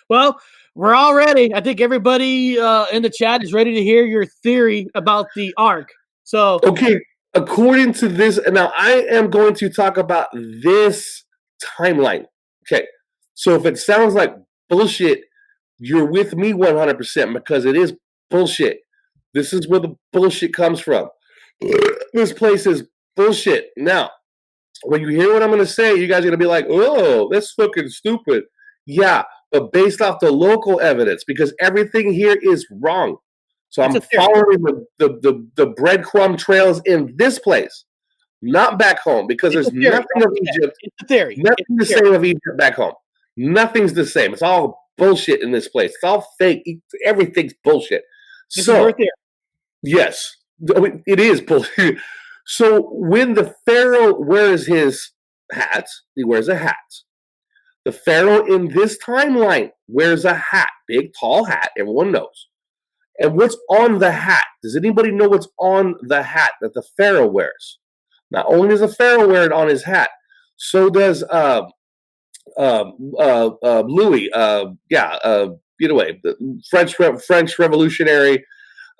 Well, we're all ready. I think everybody in the chat is ready to hear your theory about the ark. So, Okay, according to this, now I am going to talk about this timeline. Okay, so if it sounds like bullshit, you're with me 100% because it is bullshit. This is where the bullshit comes from. This place is bullshit. Now, when you hear what I'm going to say, you guys are going to be like, oh, that's fucking stupid. Yeah, but based off the local evidence, because everything here is wrong. So it's I'm a theory. following the breadcrumb trails in this place, not back home, because It's there's a theory. nothing of Egypt, It's a theory. nothing the It's a theory. same of Egypt back home. Nothing's the same. It's all bullshit in this place. It's all fake. Everything's bullshit. This is your theory. Yes, it is bullshit. So when the pharaoh wears his hat, he wears a hat. The pharaoh in this timeline wears a hat, big, tall hat. Everyone knows. And what's on the hat? Does anybody know what's on the hat that the pharaoh wears? Not only does the pharaoh wear it on his hat, so does Louis. Anyway, the French Revolutionary.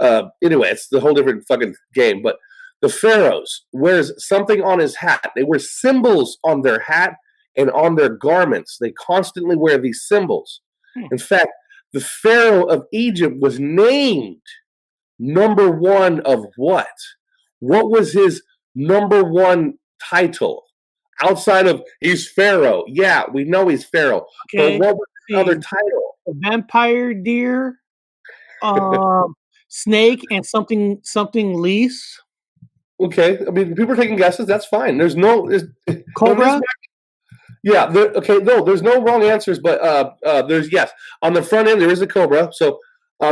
Anyway, it's the whole different fucking game. But the pharaohs wears something on his hat. They wear symbols on their hat and on their garments. They constantly wear these symbols. In fact, the pharaoh of Egypt was named number one of what? What was his number one title? Outside of he's pharaoh. Yeah, we know he's pharaoh. Okay. But what was his other title? A vampire deer, snake, and something lease. Okay, I mean, people are taking guesses. That's fine. There's Cobra. Yeah. Okay. No, there's no wrong answers, but there's yes. On the front end, there is a cobra. So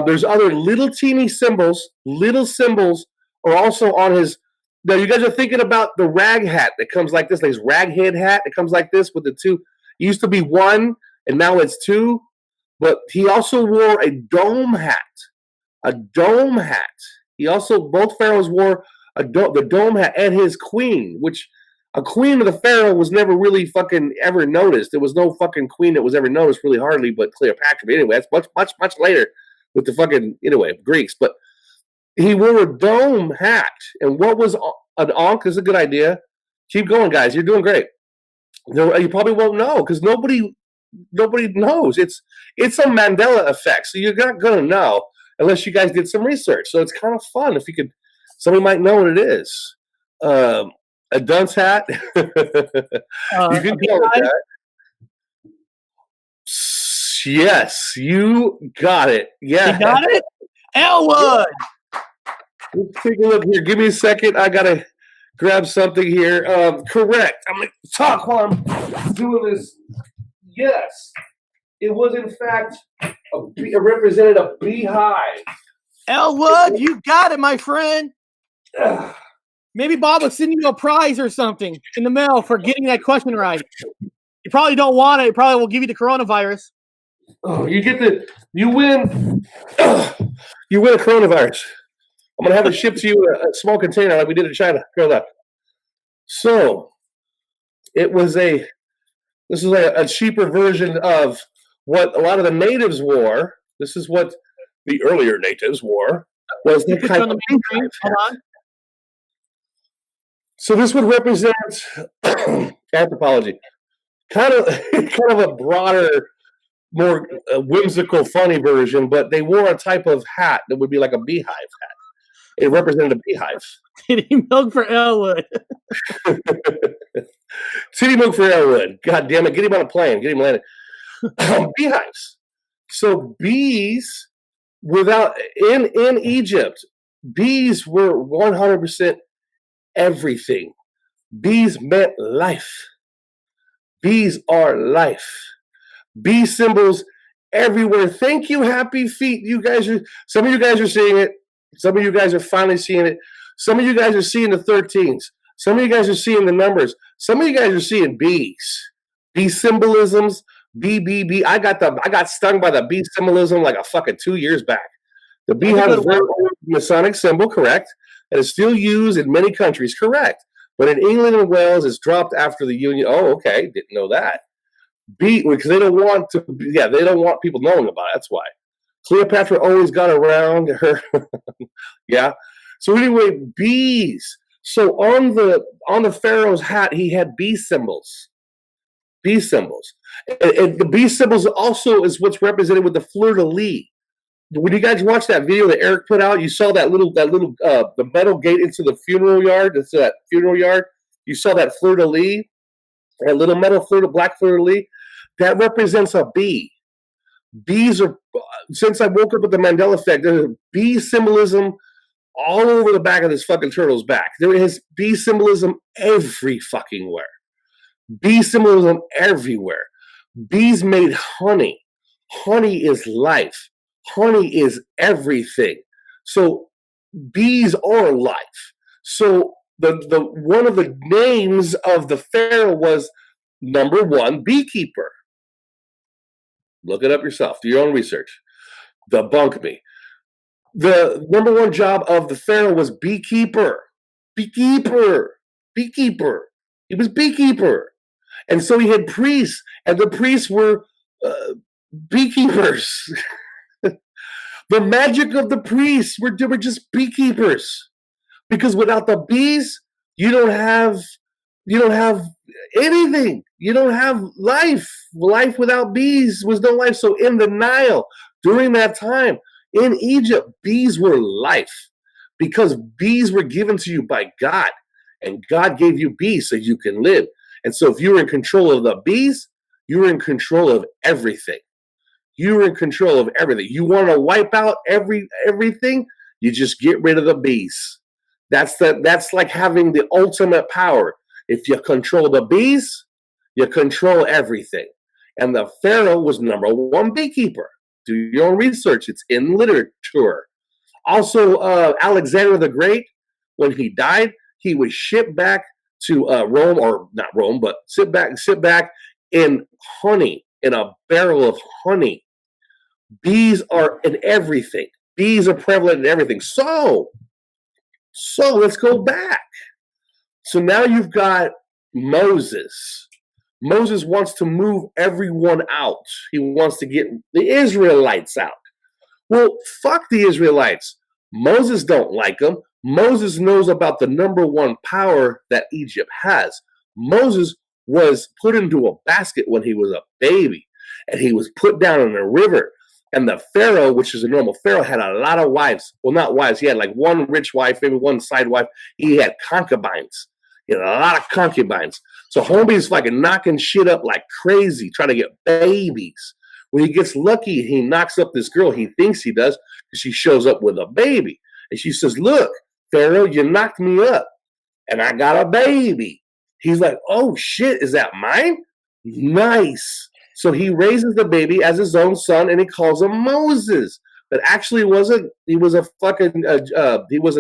there's other little teeny symbols. Little symbols are also on his. Now you guys are thinking about the rag hat that comes like this, like his rag head hat that comes like this with the two. It used to be one, and now it's two. But he also wore a dome hat. A dome hat. He also both pharaohs wore the dome hat and his queen, which a queen of the pharaoh was never really fucking ever noticed. There was no fucking queen that was ever noticed really hardly, but Cleopatra. But anyway, that's much later with the fucking Greeks. But he wore a dome hat, and what was an ankh is a good idea. Keep going, guys. You're doing great. You probably won't know because nobody knows. It's a Mandela effect, so you're not gonna know unless you guys did some research. So it's kind of fun if you could. Somebody might know what it is. A dunce hat. You can call it that. Yes, you got it. Yeah, you got it. Elwood. Let's take a look here. Give me a second. I gotta grab something here. Correct. I'm gonna talk while I'm doing this. Yes, it was in fact it represented a beehive. Elwood, you got it, my friend. Maybe Bob will send you a prize or something in the mail for getting that question right. You probably don't want it. It probably will give you the coronavirus. Oh, you win. You win a coronavirus. I'm gonna have it shipped to you in a small container like we did in China. Go that. So, this is like a cheaper version of what a lot of the natives wore. This is what the earlier natives wore. Was the kind of hold on. So this would represent anthropology, kind of a broader, more whimsical, funny version. But they wore a type of hat that would be like a beehive hat. It represented a beehive. Titty milk for Elwood. Titty milk for Elwood. God damn it! Get him on a plane. Get him landed. Beehives. So bees, in Egypt, bees were 100% everything. Bees meant life. Bees are life. Bee symbols everywhere. Thank you, Happy Feet. Some of you guys are seeing it. Some of you guys are finally seeing it. Some of you guys are seeing the 13s. Some of you guys are seeing the numbers. Some of you guys are seeing bees. Bee symbolisms. B. I got stung by the bee symbolism like a fucking 2 years back. The beehive is a very old Masonic symbol, correct? And is still used in many countries, correct? But in England and Wales, it's dropped after the Union. Oh, okay. Didn't know that. because they don't want to. Yeah, they don't want people knowing about it. That's why Cleopatra always got around her. Yeah. So anyway, bees. So on the pharaoh's hat, he had bee symbols. Bee symbols, and the bee symbols also is what's represented with the fleur de lis. When you guys watched that video that Eric put out, you saw that little the metal gate into the funeral yard. It's that funeral yard. You saw that fleur de lis, that little metal black fleur de lis. That represents a bee. Bees are, since I woke up with the Mandela effect, there's bee symbolism all over the back of this fucking turtle's back. There is bee symbolism every fucking where. Bee symbolism everywhere. Bees made honey. Honey is life. Honey is everything. So bees are life. So the one of the names of the pharaoh was number one, beekeeper. Look it up yourself. Do your own research. Debunk me. The number one job of the pharaoh was beekeeper. Beekeeper. Beekeeper. He was beekeeper. And so he had priests, and the priests were beekeepers. The magic of the priests were just beekeepers. Because without the bees, you don't have anything. You don't have life. Life without bees was no life. So in the Nile, during that time, in Egypt, bees were life. Because bees were given to you by God. And God gave you bees so you can live. And so if you were in control of the bees, you were in control of everything. You were in control of everything. You want to wipe out everything, you just get rid of the bees. That's like having the ultimate power. If you control the bees, you control everything. And the pharaoh was number one beekeeper. Do your own research. It's in literature. Also, Alexander the Great, when he died, he was shipped back to Rome, or not Rome, but sit back in honey, in a barrel of honey. Bees are in everything. Bees are prevalent in everything. So let's go back. So now you've got Moses. Moses wants to move everyone out. He wants to get the Israelites out. Well, fuck the Israelites. Moses don't like them. Moses knows about the number one power that Egypt has. Moses was put into a basket when he was a baby, and he was put down in a river. And the pharaoh, which is a normal pharaoh, had a lot of wives. Well, not wives. He had like one rich wife, maybe one side wife. He had concubines. He had a lot of concubines. So homie's fucking knocking shit up like crazy, trying to get babies. When he gets lucky, he knocks up this girl. He thinks he does, because she shows up with a baby. And she says, look, Pharaoh, you knocked me up, and I got a baby. He's like, oh, shit, is that mine? Nice. So he raises the baby as his own son, and he calls him Moses. But actually, he was an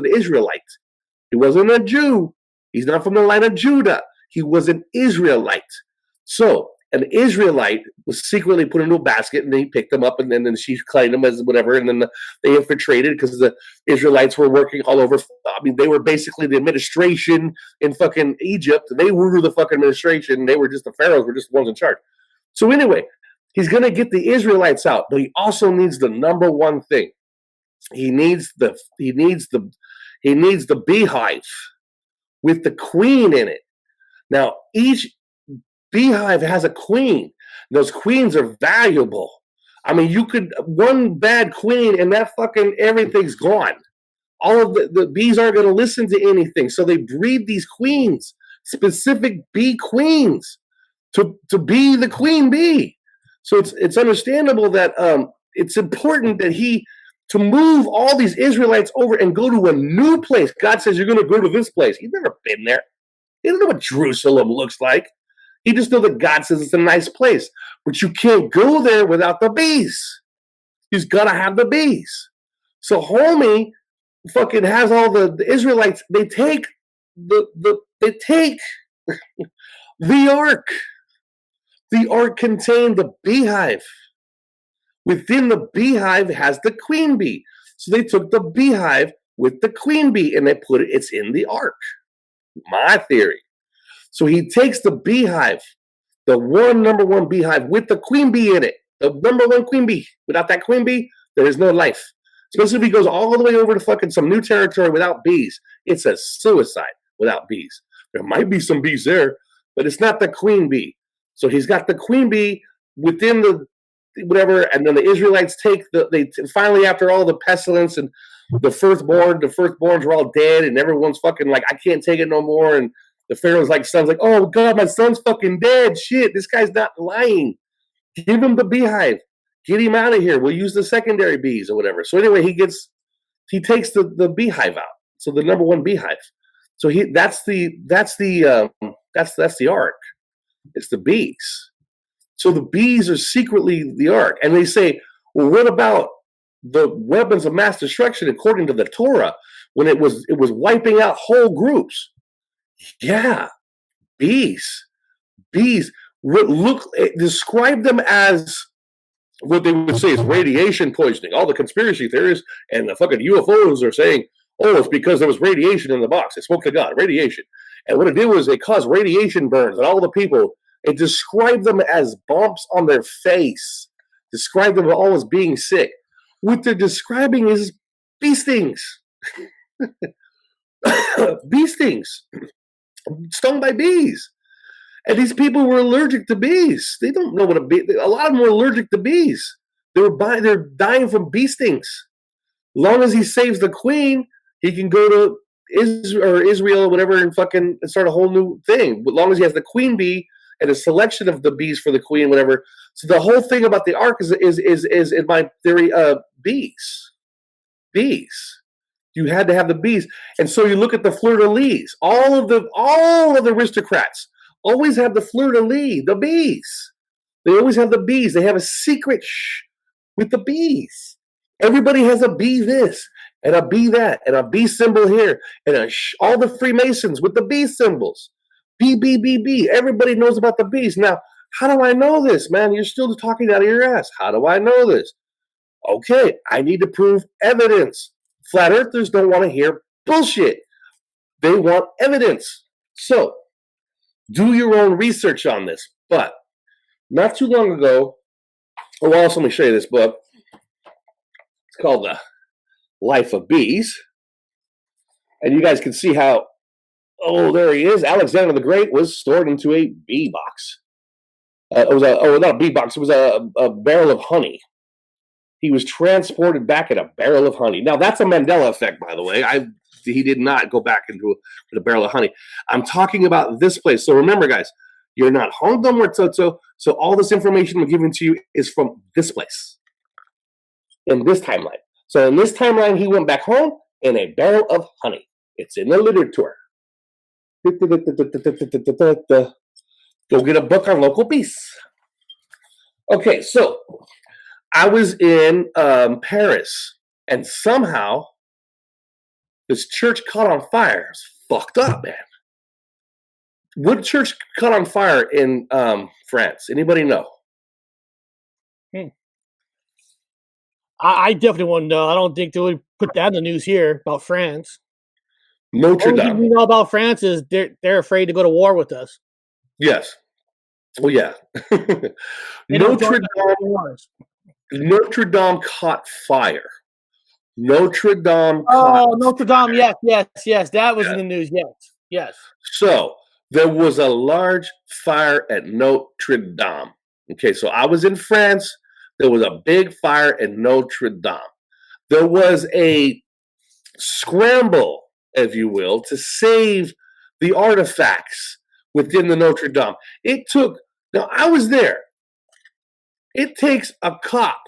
Israelite. He wasn't a Jew. He's not from the line of Judah. He was an Israelite. So an Israelite was secretly put into a basket, and they picked him up, and then she claimed him as whatever, and then they infiltrated because the Israelites were working all over. I mean, they were basically the administration in fucking Egypt. They were the fucking administration. They were just the pharaohs were just the ones in charge. So anyway, he's going to get the Israelites out, but he also needs the number one thing. He needs the beehive with the queen in it. Now, each beehive has a queen. Those queens are valuable. I mean, you could one bad queen and that fucking everything's gone. All of the bees aren't going to listen to anything. So they breed these queens, specific bee queens, to be the queen bee. So it's understandable that it's important that to move all these Israelites over and go to a new place. God says you're going to go to this place. He's never been there. He doesn't know what Jerusalem looks like. He just knows that God says it's a nice place. But you can't go there without the bees. He's got to have the bees. So homie fucking has all the Israelites. They take the ark. The ark contained the beehive. Within the beehive has the queen bee. So they took the beehive with the queen bee and it's in the ark. My theory. So he takes the beehive The number one beehive with the queen bee in it. The number one queen bee. Without that queen bee, there is no life. Especially if he goes all the way over to fucking some new territory without bees. It's a suicide without bees. There might be some bees there, but it's not the queen bee. So he's got the queen bee within the whatever, and then the Israelites finally, after all the pestilence and the firstborns were all dead, and everyone's fucking like, I can't take it no more. And the Pharaoh's son's like, oh God, my son's fucking dead. Shit, this guy's not lying. Give him the beehive. Get him out of here. We'll use the secondary bees or whatever. So anyway, he takes the beehive out. So the number one beehive. So that's the ark. It's the bees. So the bees are secretly the ark. And they say, well, what about the weapons of mass destruction according to the Torah when it was wiping out whole groups? Yeah, bees. Describe them as what they would say is radiation poisoning. All the conspiracy theorists and the fucking UFOs are saying, oh, it's because there was radiation in the box. It spoke to God, radiation. And what it did was it caused radiation burns, and all the people, it described them as bumps on their face, described them all as being sick. What they're describing is bee stings. Bee stings. Stung by bees. And these people were allergic to bees. They don't know what a bee. A lot of them were allergic to bees. They're dying from bee stings. As long as he saves the queen, he can go to Israel or whatever and fucking start a whole new thing. As long as he has the queen bee and a selection of the bees for the queen, whatever. So the whole thing about the ark is in my theory, bees. Bees. You had to have the bees, and so you look at the fleur-de-lis. All of the aristocrats always have the fleur-de-lis, the bees. They always have the bees. They have a secret with the bees. Everybody has a bee this and a bee that and a bee symbol here and all the Freemasons with the bee symbols. Bee, bee, bee, bee. Everybody knows about the bees. Now, how do I know this, man? You're still talking out of your ass. How do I know this? Okay, I need to prove evidence. Flat earthers don't want to hear bullshit. They want evidence. So, do your own research on this. But not too long ago, let me show you this book. It's called The Life of Bees. And you guys can see how, there he is. Alexander the Great was stored into a bee box. It was not a bee box. It was a barrel of honey. He was transported back in a barrel of honey. Now, that's a Mandela effect, by the way. He did not go back into a barrel of honey. I'm talking about this place. So remember, guys, you're not home somewhere, Toto. So all this information I'm giving to you is from this place, in this timeline. So in this timeline, he went back home in a barrel of honey. It's in the literature. Go get a book on local bees. Okay, so I was in Paris, and somehow this church caught on fire. It's fucked up, man. What church caught on fire in France? Anybody know? I definitely want to know. I don't think they would put that in the news here about France. Notre Dame. All we know about France is they're afraid to go to war with us. Yes. Well, yeah. Notre Dame caught fire. Notre Dame. Notre Dame. Yes. That was in the news. Yes. So there was a large fire at Notre Dame. Okay, so I was in France. There was a big fire at Notre Dame. There was a scramble, if you will, to save the artifacts within the Notre Dame. Now I was there. It takes a cop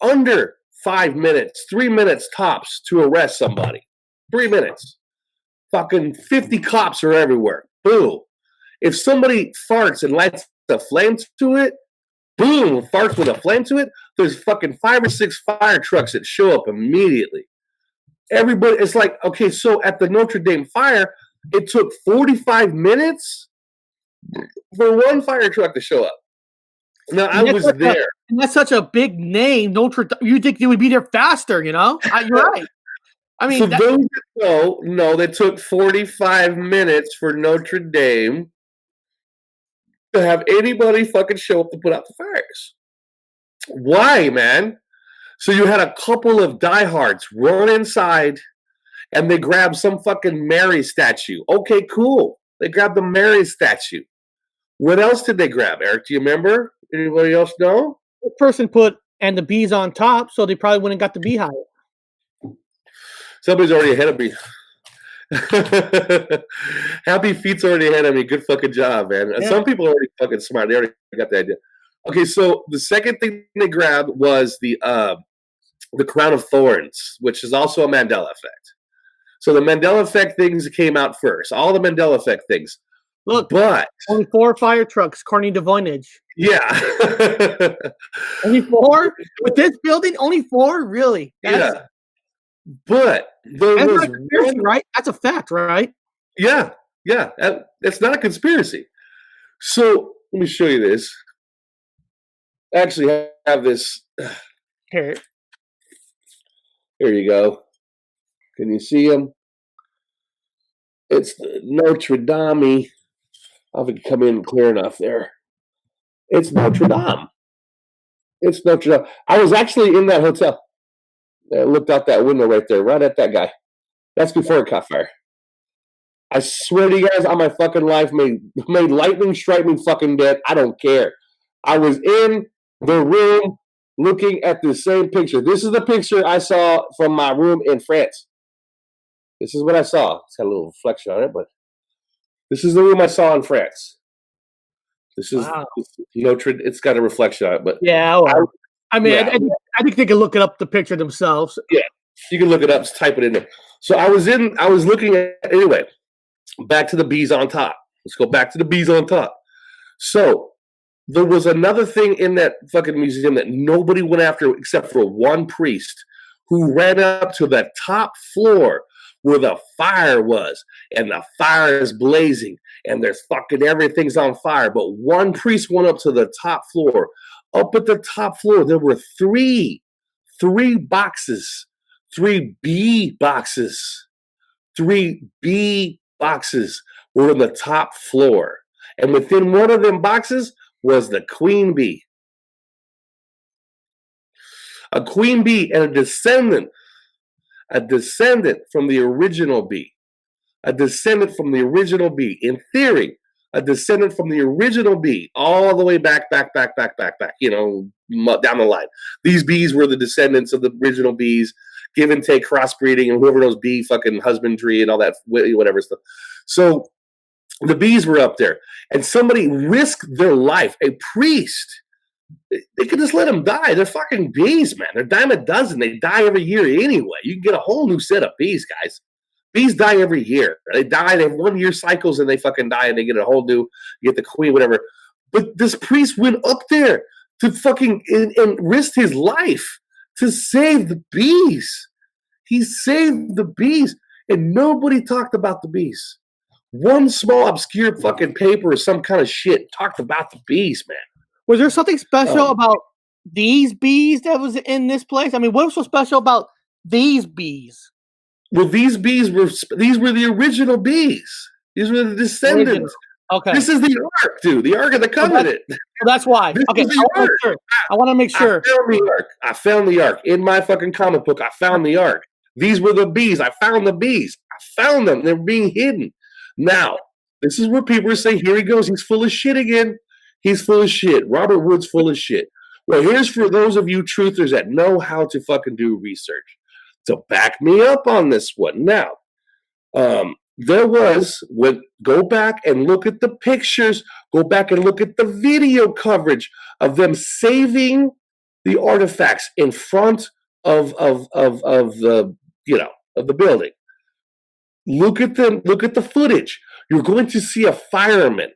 under 5 minutes, 3 minutes tops to arrest somebody. 3 minutes. Fucking 50 cops are everywhere. Boom. If somebody farts and lights a flame to it, boom, farts with a flame to it, there's fucking 5 or 6 fire trucks that show up immediately. Everybody, it's like, okay, so at the Notre Dame fire, it took 45 minutes for one fire truck to show up. Now, I was there. And that's such a big name, Notre Dame. You'd think they would be there faster, you know? You're right. I mean, so those that know, they took 45 minutes for Notre Dame to have anybody fucking show up to put out the fires. Why, man? So you had a couple of diehards run inside and they grabbed some fucking Mary statue. Okay, cool. They grabbed the Mary statue. What else did they grab, Eric? Do you remember? Anybody else know? The person put and the bees on top, so they probably wouldn't got the beehive. Somebody's already ahead of me. Happy Feet's already ahead of me. Good fucking job, man. Yeah. Some people are already fucking smart. They already got the idea. Okay, so the second thing they grabbed was the crown of thorns, which is also a Mandela effect. So the Mandela effect things came out first. All the Mandela effect things. Look, but only 4 fire trucks, according to Voynich. Yeah. Only 4? With this building, only 4? Really? Yeah. But there was one, right? That's a fact, right? Yeah. Yeah. It's not a conspiracy. So let me show you this. I actually have this. Here. Here you go. Can you see them? It's the Notre Dame. I'll have to come in clear enough there. It's Notre Dame. It's Notre Dame. I was actually in that hotel. I looked out that window right there, right at that guy. That's before it caught fire. I swear to you guys, on my fucking life, may lightning strike me fucking dead. I don't care. I was in the room looking at the same picture. This is the picture I saw from my room in France. This is what I saw. It's got a little reflection on it, but this is the room I saw in France. This is, it's got a reflection on it, but yeah. Well, I think they can look it up, the picture themselves. Yeah, you can look it up. Just type it in there. So I was looking at anyway. Back to the bees on top. Let's go back to the bees on top. So there was another thing in that fucking museum that nobody went after except for one priest who ran up to the top floor where the fire was, and the fire is blazing, and there's fucking everything's on fire. But one priest went up to the top floor. Up at the top floor, there were three boxes, 3 bee boxes, 3 bee boxes were on the top floor. And within one of them boxes was the queen bee. A queen bee and a descendant from the original bee. A descendant from the original bee. In theory, a descendant from the original bee, all the way back, you know, down the line. These bees were the descendants of the original bees, give and take crossbreeding and whoever knows bee fucking husbandry and all that, whatever stuff. So the bees were up there, and somebody risked their life, a priest. They could just let them die. They're fucking bees, man. They're a dime a dozen. They die every year anyway. You can get a whole new set of bees, guys. Bees die every year. They die. They have 1 year cycles, and they fucking die, and they get a whole new. You get the queen, whatever. But this priest went up there to fucking and risked his life to save the bees. He saved the bees, and nobody talked about the bees. One small obscure fucking paper or some kind of shit talked about the bees, man. Was there something special about these bees that was in this place? I mean, what was so special about these bees? Well, these were the original bees. These were the descendants. Okay. This is the Ark, dude. The Ark of the Covenant. That's why. Okay. I want to make sure. I found the Ark. In my fucking comic book, I found the Ark. These were the bees. I found the bees. I found them. They're being hidden. Now, this is where people are saying, here he goes. He's full of shit again. He's full of shit. Robert Wood's full of shit. Well, here's for those of you truthers that know how to fucking do research. So back me up on this one. Now, go back and look at the pictures. Go back and look at the video coverage of them saving the artifacts in front of the building. Look at the footage. You're going to see a fireman.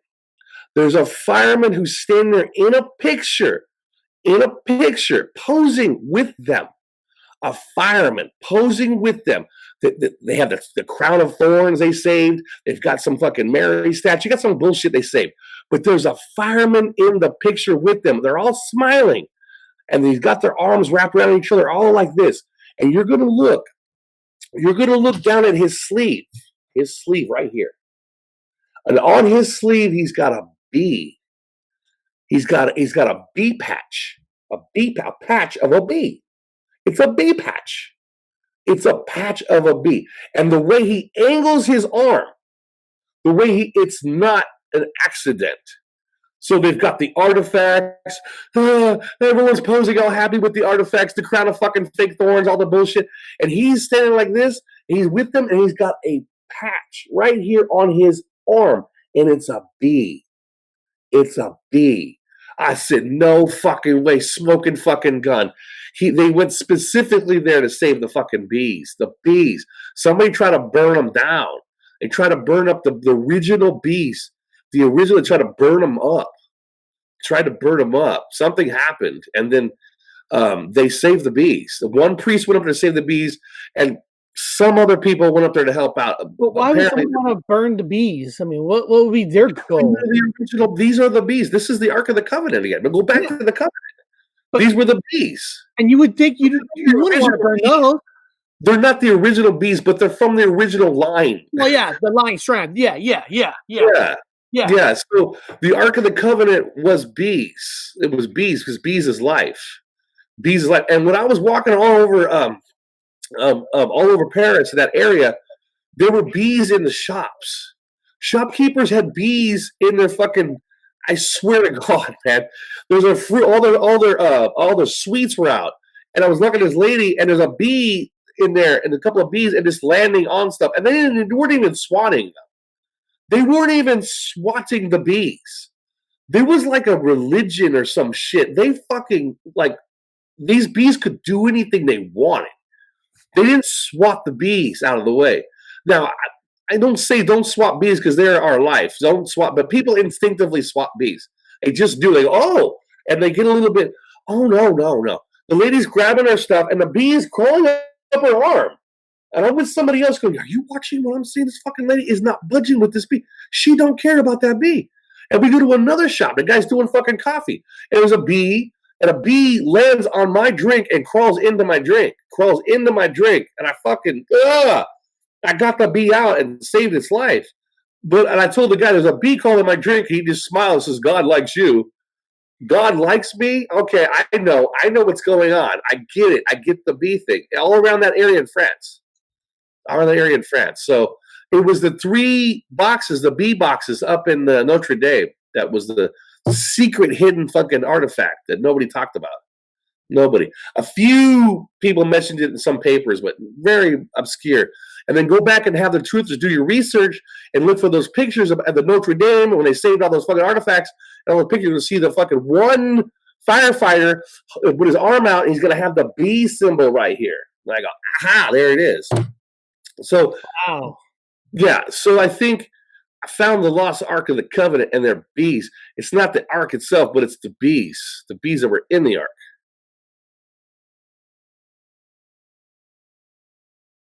There's a fireman who's standing there in a picture, posing with them. A fireman posing with them. They have the crown of thorns they saved. They've got some fucking Mary statue. You got some bullshit they saved. But there's a fireman in the picture with them. They're all smiling. And they've got their arms wrapped around each other, all like this. And you're going to look down at his sleeve right here. And on his sleeve, he's got a bee. He's got a bee patch, a patch of a bee. It's a bee patch. It's a patch of a bee. And the way he angles his arm, it's not an accident. So they've got the artifacts. Everyone's posing all happy with the artifacts, the crown of fucking fake thorns, all the bullshit. And he's standing like this, and he's with them, and he's got a patch right here on his arm, and it's a bee. It's a bee. I said, no fucking way, smoking fucking gun. They went specifically there to save the fucking bees. The bees. Somebody tried to burn them down. They tried to burn up the original bees. The original, tried to burn them up. Something happened, and then they saved the bees. The one priest went up there to save the bees, and some other people went up there to help out. But why would someone want to burn the bees? I mean, what would be their goal? These are the bees. This is the Ark of the Covenant again. But go back to the Covenant. But these were the bees. And you would think you wouldn't want to burn those. They're not the original bees, but they're from the original line. Well, yeah, the line strand. Yeah. So the Ark of the Covenant was bees. It was bees because bees is life. Bees is life. And when I was walking all over Paris, in that area, there were bees in the shops. Shopkeepers had bees in their fucking. I swear to God, man. There's a fruit. All their sweets were out, and I was looking at this lady, and there's a bee in there, and a couple of bees, and just landing on stuff, and they weren't even swatting them. They weren't even swatting the bees. There was like a religion or some shit. They fucking these bees could do anything they wanted. They didn't swat the bees out of the way. Now, I don't say don't swat bees because they're our life. Don't swat, but people instinctively swat bees. They just do. They go, oh, and they get a little bit, oh, no. The lady's grabbing her stuff, and the bee is crawling up her arm. And I'm with somebody else going, are you watching what I'm seeing? This fucking lady is not budging with this bee. She don't care about that bee. And we go to another shop. The guy's doing fucking coffee. And there's a bee, and a bee lands on my drink and crawls into my drink. And I fucking, I got the bee out and saved its life. And I told the guy, there's a bee crawling in my drink. He just smiles and says, God likes you. God likes me? Okay, I know what's going on. I get it. I get the bee thing. All around that area in France. So it was the 3 boxes, the bee boxes up in the Notre Dame. That was the secret hidden fucking artifact that nobody talked about. Nobody. A few people mentioned it in some papers, but very obscure. And then go back and have the truthers do your research and look for those pictures of at the Notre Dame when they saved all those fucking artifacts. And all the pictures, you'll see the fucking one firefighter with his arm out, and he's going to have the bee symbol right here. And I go, aha, there it is. So, wow. Yeah, so I think I found the lost Ark of the Covenant, and they're bees. It's not the Ark itself, but it's the bees. The bees that were in the Ark.